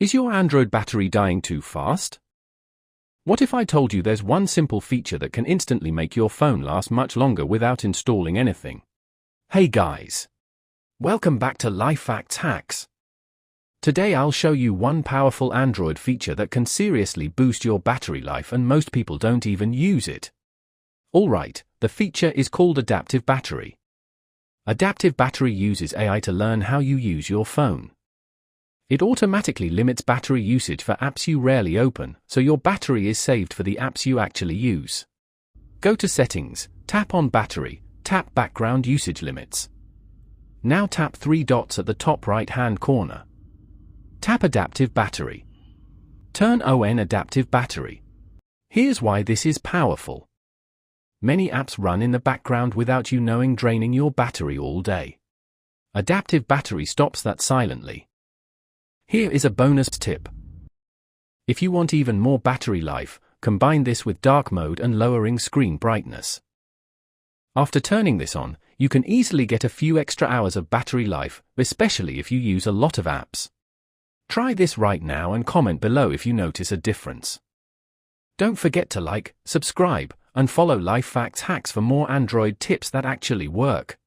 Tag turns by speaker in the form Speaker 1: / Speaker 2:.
Speaker 1: Is your Android battery dying too fast? What if I told you there's one simple feature that can instantly make your phone last much longer without installing anything? Hey guys! Welcome back to LifeFacts Hacks. Today I'll show you one powerful Android feature that can seriously boost your battery life, and most people don't even use it. Alright, the feature is called Adaptive Battery. Adaptive Battery uses AI to learn how you use your phone. It automatically limits battery usage for apps you rarely open, so your battery is saved for the apps you actually use. Go to Settings, tap on Battery, tap Background Usage Limits. Now tap three dots at the top right-hand corner. Tap Adaptive Battery. Turn on Adaptive Battery. Here's why this is powerful. Many apps run in the background without you knowing, draining your battery all day. Adaptive Battery stops that silently. Here is a bonus tip. If you want even more battery life, combine this with dark mode and lowering screen brightness. After turning this on, you can easily get a few extra hours of battery life, especially if you use a lot of apps. Try this right now and comment below if you notice a difference. Don't forget to like, subscribe, and follow LifeFacts Hacks for more Android tips that actually work.